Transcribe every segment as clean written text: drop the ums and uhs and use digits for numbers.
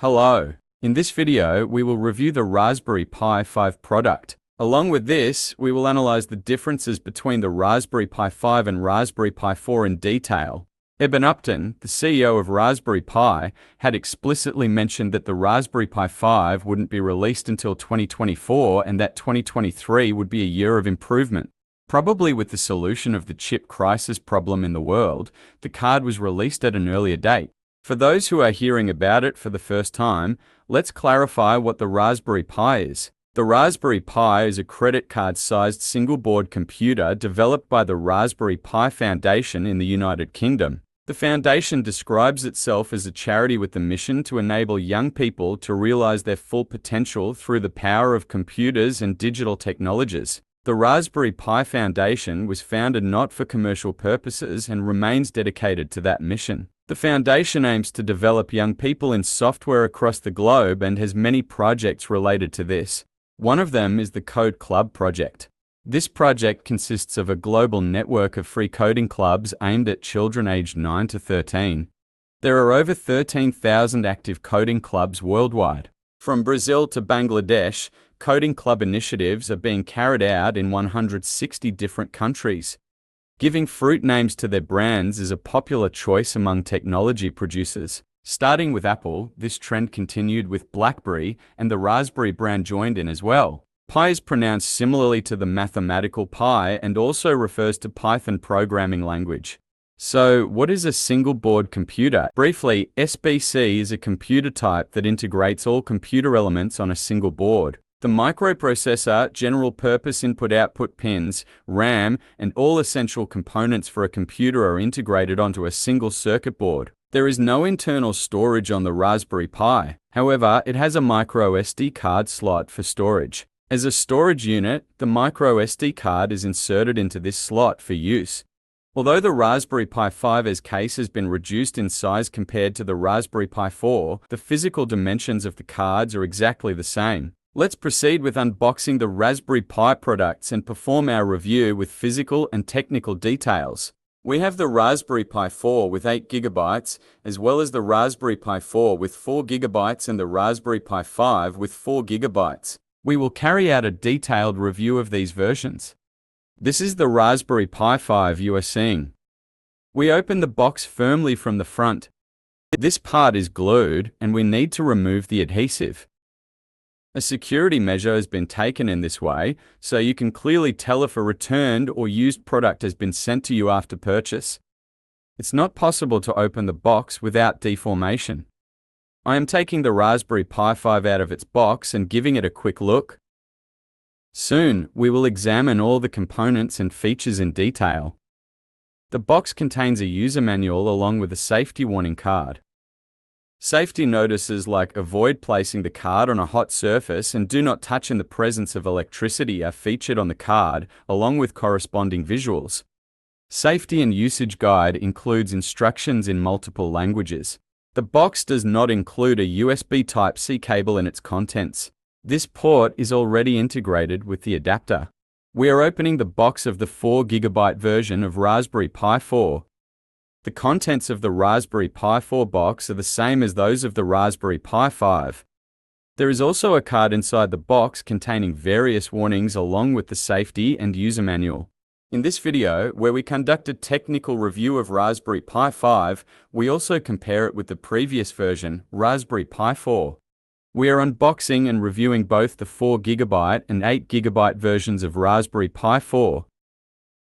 Hello. In this video, we will review the Raspberry Pi 5 product. Along with this, we will analyze the differences between the Raspberry Pi 5 and Raspberry Pi 4 in detail. Eben Upton, the CEO of Raspberry Pi, had explicitly mentioned that the Raspberry Pi 5 wouldn't be released until 2024 and that 2023 would be a year of improvement. Probably with the solution of the chip crisis problem in the world, the card was released at an earlier date. For those who are hearing about it for the first time, let's clarify what the Raspberry Pi is. The Raspberry Pi is a credit card-sized single-board computer developed by the Raspberry Pi Foundation in the United Kingdom. The foundation describes itself as a charity with the mission to enable young people to realize their full potential through the power of computers and digital technologies. The Raspberry Pi Foundation was founded not for commercial purposes and remains dedicated to that mission. The foundation aims to develop young people in software across the globe and has many projects related to this. One of them is the Code Club project. This project consists of a global network of free coding clubs aimed at children aged 9 to 13. There are over 13,000 active coding clubs worldwide. From Brazil to Bangladesh, coding club initiatives are being carried out in 160 different countries. Giving fruit names to their brands is a popular choice among technology producers. Starting with Apple, this trend continued with BlackBerry, and the Raspberry brand joined in as well. Pi is pronounced similarly to the mathematical pi and also refers to Python programming language. So, what is a single-board computer? Briefly, SBC is a computer type that integrates all computer elements on a single board. The microprocessor, general-purpose input-output pins, RAM, and all essential components for a computer are integrated onto a single circuit board. There is no internal storage on the Raspberry Pi. However, it has a micro SD card slot for storage. As a storage unit, the micro SD card is inserted into this slot for use. Although the Raspberry Pi 5's case has been reduced in size compared to the Raspberry Pi 4, the physical dimensions of the cards are exactly the same. Let's proceed with unboxing the Raspberry Pi products and perform our review with physical and technical details. We have the Raspberry Pi 4 with 8 GB, as well as the Raspberry Pi 4 with 4 GB and the Raspberry Pi 5 with 4 GB. We will carry out a detailed review of these versions. This is the Raspberry Pi 5 you are seeing. We open the box firmly from the front. This part is glued, and we need to remove the adhesive. A security measure has been taken in this way, so you can clearly tell if a returned or used product has been sent to you after purchase. It's not possible to open the box without deformation. I am taking the Raspberry Pi 5 out of its box and giving it a quick look. Soon, we will examine all the components and features in detail. The box contains a user manual along with a safety warning card. Safety notices like avoid placing the card on a hot surface and do not touch in the presence of electricity are featured on the card, along with corresponding visuals. Safety and usage guide includes instructions in multiple languages. The box does not include a USB Type-C cable in its contents. This port is already integrated with the adapter. We are opening the box of the 4 GB version of Raspberry Pi 4. The contents of the Raspberry Pi 4 box are the same as those of the Raspberry Pi 5. There is also a card inside the box containing various warnings along with the safety and user manual. In this video, where we conduct a technical review of Raspberry Pi 5, we also compare it with the previous version, Raspberry Pi 4. We are unboxing and reviewing both the 4 GB and 8 GB versions of Raspberry Pi 4.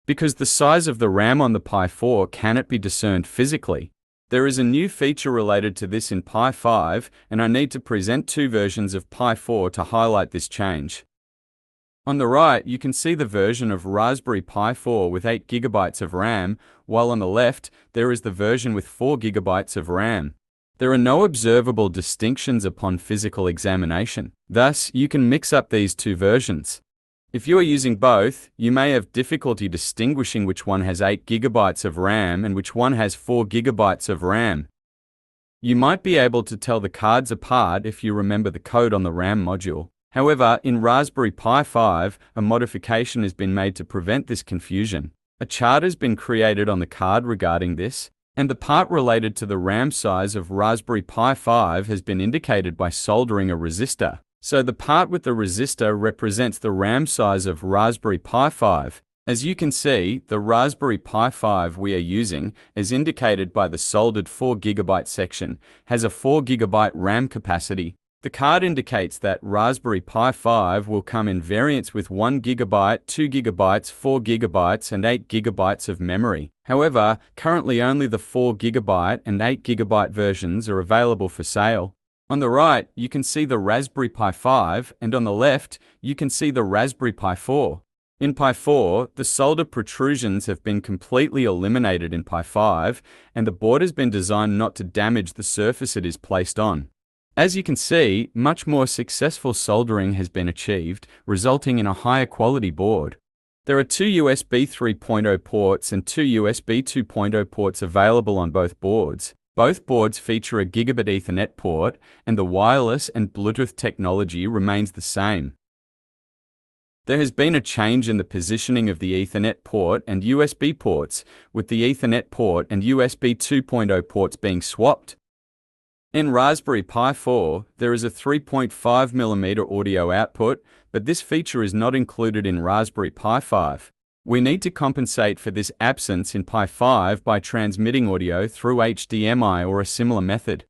Because the size of the RAM on the Pi 4 cannot be discerned physically. There is a new feature related to this in Pi 5, and I need to present 2 versions of Pi 4 to highlight this change. On the right, you can see the version of Raspberry Pi 4 with 8 GB of RAM, while on the left, there is the version with 4 GB of RAM. There are no observable distinctions upon physical examination. Thus, you can mix up these 2 versions. If you are using both, you may have difficulty distinguishing which one has 8 GB of RAM and which one has 4 GB of RAM. You might be able to tell the cards apart if you remember the code on the RAM module. However, in Raspberry Pi 5, a modification has been made to prevent this confusion. A chart has been created on the card regarding this. And the part related to the RAM size of Raspberry Pi 5 has been indicated by soldering a resistor. So the part with the resistor represents the RAM size of Raspberry Pi 5. As you can see, the Raspberry Pi 5 we are using, as indicated by the soldered 4GB section, has a 4GB RAM capacity. The card indicates that Raspberry Pi 5 will come in variants with 1GB, 2GB, 4GB, and 8GB of memory. However, currently only the 4GB and 8GB versions are available for sale. On the right, you can see the Raspberry Pi 5, and on the left, you can see the Raspberry Pi 4. In Pi 4, the solder protrusions have been completely eliminated in Pi 5, and the board has been designed not to damage the surface it is placed on. As you can see, much more successful soldering has been achieved, resulting in a higher quality board. There are two USB 3.0 ports and two USB 2.0 ports available on both boards. Both boards feature a Gigabit Ethernet port, and the wireless and Bluetooth technology remains the same. There has been a change in the positioning of the Ethernet port and USB ports, with the Ethernet port and USB 2.0 ports being swapped. In Raspberry Pi 4, there is a 3.5mm audio output, but this feature is not included in Raspberry Pi 5. We need to compensate for this absence in Pi 5 by transmitting audio through HDMI or a similar method.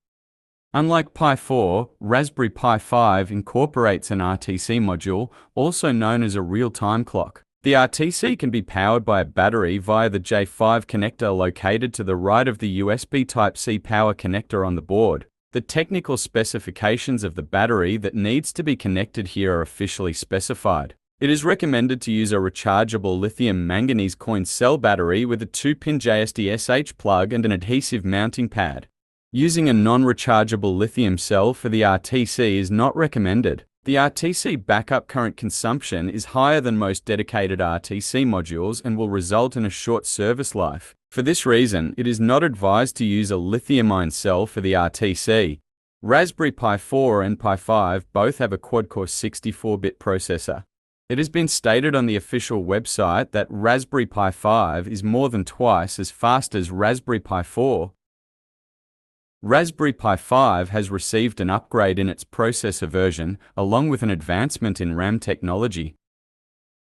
Unlike Pi 4, Raspberry Pi 5 incorporates an RTC module, also known as a real-time clock. The RTC can be powered by a battery via the J5 connector located to the right of the USB Type-C power connector on the board. The technical specifications of the battery that needs to be connected here are officially specified. It is recommended to use a rechargeable lithium manganese coin cell battery with a 2-pin JSD-SH plug and an adhesive mounting pad. Using a non-rechargeable lithium cell for the RTC is not recommended. The RTC backup current consumption is higher than most dedicated RTC modules and will result in a short service life. For this reason, it is not advised to use a lithium-ion cell for the RTC. Raspberry Pi 4 and Pi 5 both have a quad-core 64-bit processor. It has been stated on the official website that Raspberry Pi 5 is more than twice as fast as Raspberry Pi 4. Raspberry Pi 5 has received an upgrade in its processor version, along with an advancement in RAM technology.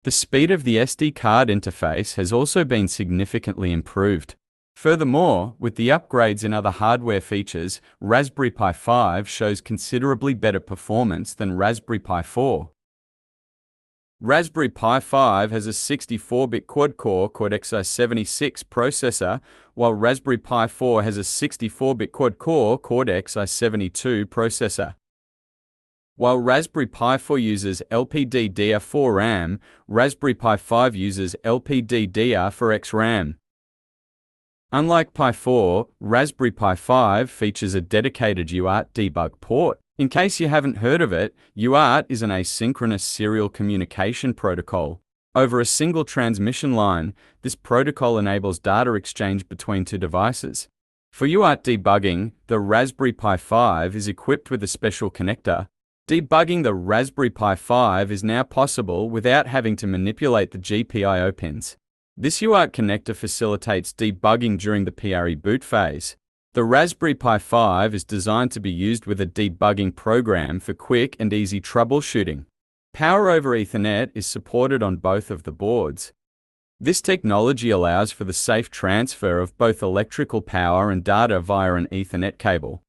The speed of the SD card interface has also been significantly improved. Furthermore, with the upgrades in other hardware features, Raspberry Pi 5 shows considerably better performance than Raspberry Pi 4. Raspberry Pi 5 has a 64-bit quad-core Cortex-i76 processor, while Raspberry Pi 4 has a 64-bit quad-core Cortex-i72 processor. While Raspberry Pi 4 uses LPDDR4 RAM, Raspberry Pi 5 uses LPDDR4X RAM. Unlike Pi 4, Raspberry Pi 5 features a dedicated UART debug port. In case you haven't heard of it, UART is an asynchronous serial communication protocol. Over a single transmission line, this protocol enables data exchange between two devices. For UART debugging, the Raspberry Pi 5 is equipped with a special connector. Debugging the Raspberry Pi 5 is now possible without having to manipulate the GPIO pins. This UART connector facilitates debugging during the PRE boot phase. The Raspberry Pi 5 is designed to be used with a debugging program for quick and easy troubleshooting. Power over Ethernet is supported on both of the boards. This technology allows for the safe transfer of both electrical power and data via an Ethernet cable.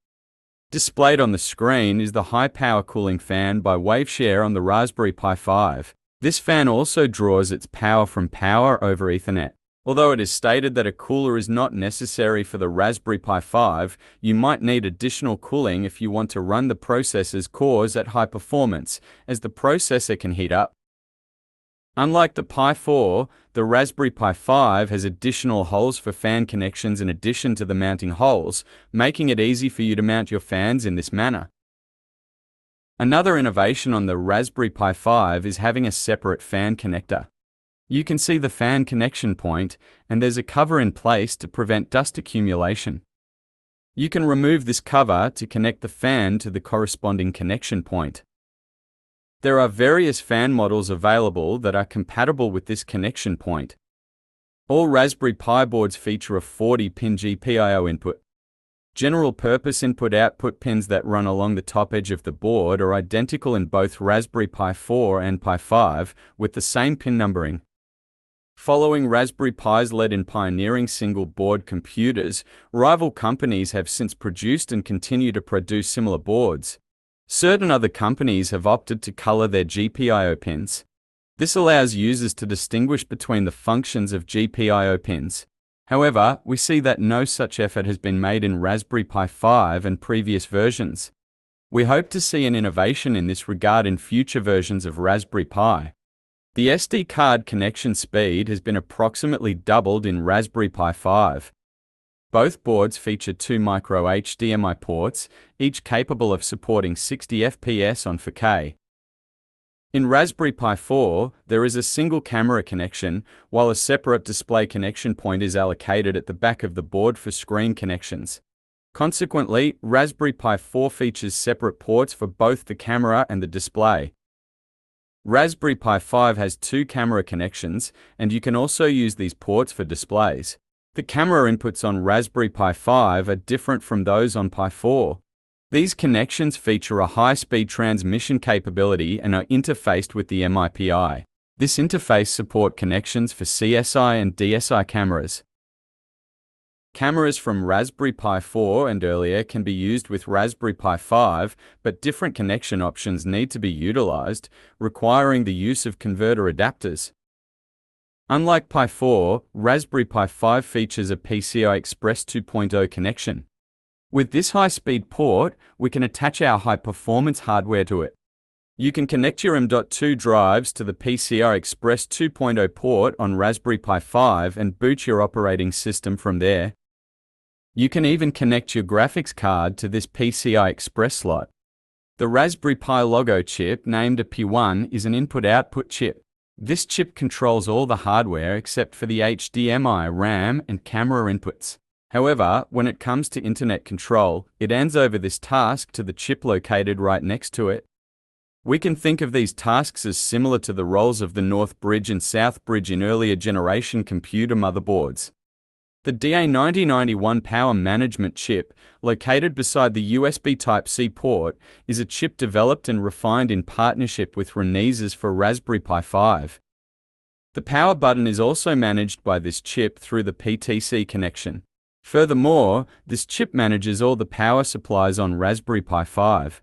Displayed on the screen is the high-power cooling fan by Waveshare on the Raspberry Pi 5. This fan also draws its power from power over Ethernet. Although it is stated that a cooler is not necessary for the Raspberry Pi 5, you might need additional cooling if you want to run the processor's cores at high performance, as the processor can heat up. Unlike the Pi 4, the Raspberry Pi 5 has additional holes for fan connections in addition to the mounting holes, making it easy for you to mount your fans in this manner. Another innovation on the Raspberry Pi 5 is having a separate fan connector. You can see the fan connection point, and there's a cover in place to prevent dust accumulation. You can remove this cover to connect the fan to the corresponding connection point. There are various fan models available that are compatible with this connection point. All Raspberry Pi boards feature a 40-pin GPIO input. General purpose input-output pins that run along the top edge of the board are identical in both Raspberry Pi 4 and Pi 5, with the same pin numbering. Following Raspberry Pi's lead in pioneering single-board computers, rival companies have since produced and continue to produce similar boards. Certain other companies have opted to color their GPIO pins. This allows users to distinguish between the functions of GPIO pins. However, we see that no such effort has been made in Raspberry Pi 5 and previous versions. We hope to see an innovation in this regard in future versions of Raspberry Pi. The SD card connection speed has been approximately doubled in Raspberry Pi 5. Both boards feature two micro HDMI ports, each capable of supporting 60 FPS on 4K. In Raspberry Pi 4, there is a single camera connection, while a separate display connection point is allocated at the back of the board for screen connections. Consequently, Raspberry Pi 4 features separate ports for both the camera and the display. Raspberry Pi 5 has two camera connections, and you can also use these ports for displays. The camera inputs on Raspberry Pi 5 are different from those on Pi 4. These connections feature a high-speed transmission capability and are interfaced with the MIPI. This interface supports connections for CSI and DSI cameras. Cameras from Raspberry Pi 4 and earlier can be used with Raspberry Pi 5, but different connection options need to be utilized, requiring the use of converter adapters. Unlike Pi 4, Raspberry Pi 5 features a PCI Express 2.0 connection. With this high-speed port, we can attach our high-performance hardware to it. You can connect your M.2 drives to the PCI Express 2.0 port on Raspberry Pi 5 and boot your operating system from there. You can even connect your graphics card to this PCI Express slot. The Raspberry Pi logo chip, named a P1, is an input-output chip. This chip controls all the hardware except for the HDMI, RAM, and camera inputs. However, when it comes to internet control, it hands over this task to the chip located right next to it. We can think of these tasks as similar to the roles of the North Bridge and South Bridge in earlier generation computer motherboards. The DA9091 power management chip, located beside the USB Type-C port, is a chip developed and refined in partnership with Renesas for Raspberry Pi 5. The power button is also managed by this chip through the PTC connection. Furthermore, this chip manages all the power supplies on Raspberry Pi 5.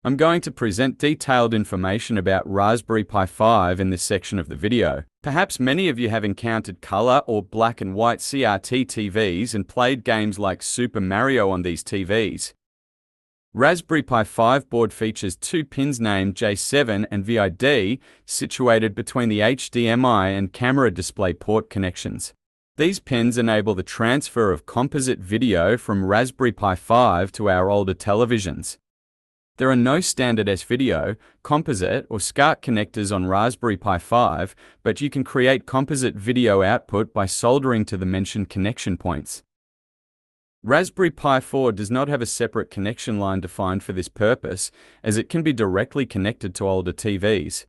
I'm going to present detailed information about Raspberry Pi 5 in this section of the video. Perhaps many of you have encountered color or black and white CRT TVs and played games like Super Mario on these TVs. Raspberry Pi 5 board features two pins named J7 and VID, situated between the HDMI and camera display port connections. These pins enable the transfer of composite video from Raspberry Pi 5 to our older televisions. There are no standard S-video, composite, or SCART connectors on Raspberry Pi 5, but you can create composite video output by soldering to the mentioned connection points. Raspberry Pi 4 does not have a separate connection line defined for this purpose, as it can be directly connected to older TVs.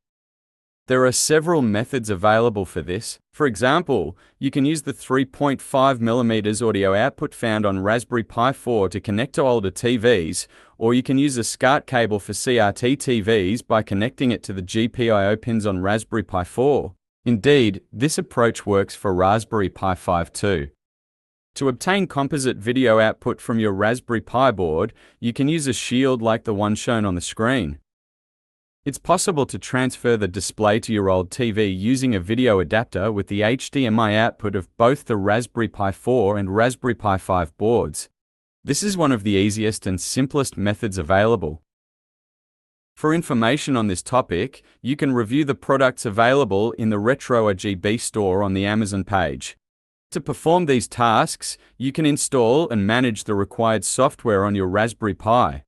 There are several methods available for this. For example, you can use the 3.5mm audio output found on Raspberry Pi 4 to connect to older TVs, or you can use a SCART cable for CRT TVs by connecting it to the GPIO pins on Raspberry Pi 4. Indeed, this approach works for Raspberry Pi 5 too. To obtain composite video output from your Raspberry Pi board, you can use a shield like the one shown on the screen. It's possible to transfer the display to your old TV using a video adapter with the HDMI output of both the Raspberry Pi 4 and Raspberry Pi 5 boards. This is one of the easiest and simplest methods available. For information on this topic, you can review the products available in the RetroRGB store on the Amazon page. To perform these tasks, you can install and manage the required software on your Raspberry Pi.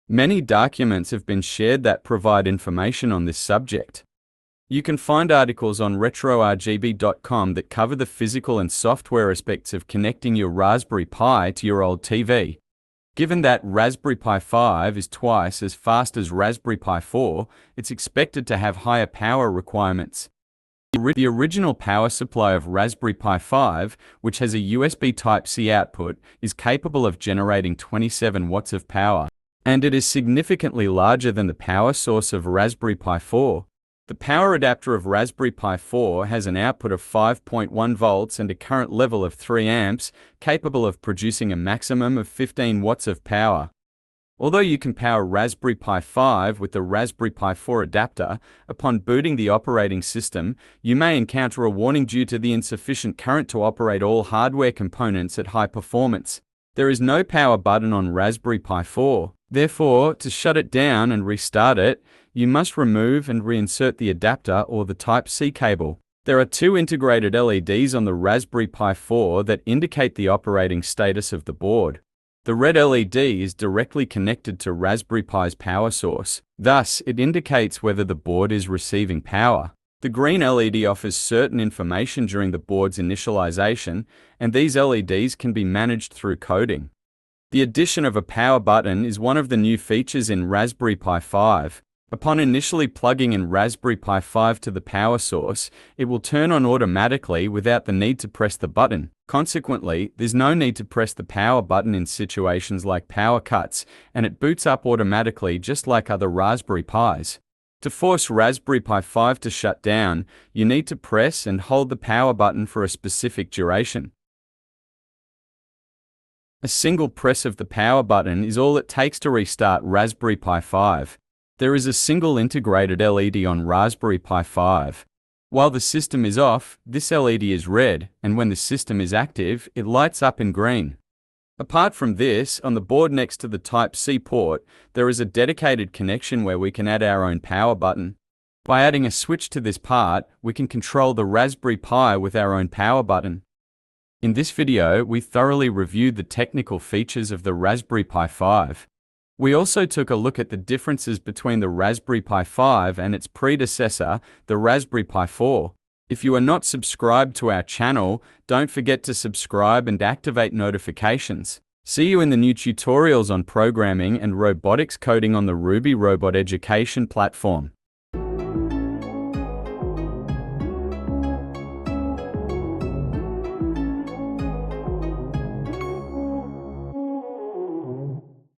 Many documents have been shared that provide information on this subject. You can find articles on retrorgb.com that cover the physical and software aspects of connecting your Raspberry Pi to your old TV. Given that Raspberry Pi 5 is twice as fast as Raspberry Pi 4, it's expected to have higher power requirements. The original power supply of Raspberry Pi 5, which has a USB Type-C output, is capable of generating 27 watts of power, and it is significantly larger than the power source of Raspberry Pi 4. The power adapter of Raspberry Pi 4 has an output of 5.1 volts and a current level of 3 amps, capable of producing a maximum of 15 watts of power. Although you can power Raspberry Pi 5 with the Raspberry Pi 4 adapter, upon booting the operating system, you may encounter a warning due to the insufficient current to operate all hardware components at high performance. There is no power button on Raspberry Pi 4. Therefore, to shut it down and restart it, you must remove and reinsert the adapter or the Type-C cable. There are two integrated LEDs on the Raspberry Pi 4 that indicate the operating status of the board. The red LED is directly connected to Raspberry Pi's power source. Thus, it indicates whether the board is receiving power. The green LED offers certain information during the board's initialization, and these LEDs can be managed through coding. The addition of a power button is one of the new features in Raspberry Pi 5. Upon initially plugging in Raspberry Pi 5 to the power source, it will turn on automatically without the need to press the button. Consequently, there's no need to press the power button in situations like power cuts, and it boots up automatically just like other Raspberry Pis. To force Raspberry Pi 5 to shut down, you need to press and hold the power button for a specific duration. A single press of the power button is all it takes to restart Raspberry Pi 5. There is a single integrated LED on Raspberry Pi 5. While the system is off, this LED is red, and when the system is active, it lights up in green. Apart from this, on the board next to the Type-C port, there is a dedicated connection where we can add our own power button. By adding a switch to this part, we can control the Raspberry Pi with our own power button. In this video, we thoroughly reviewed the technical features of the Raspberry Pi 5. We also took a look at the differences between the Raspberry Pi 5 and its predecessor, the Raspberry Pi 4. If you are not subscribed to our channel, don't forget to subscribe and activate notifications. See you in the new tutorials on programming and robotics coding on the Ruby Robot Education platform.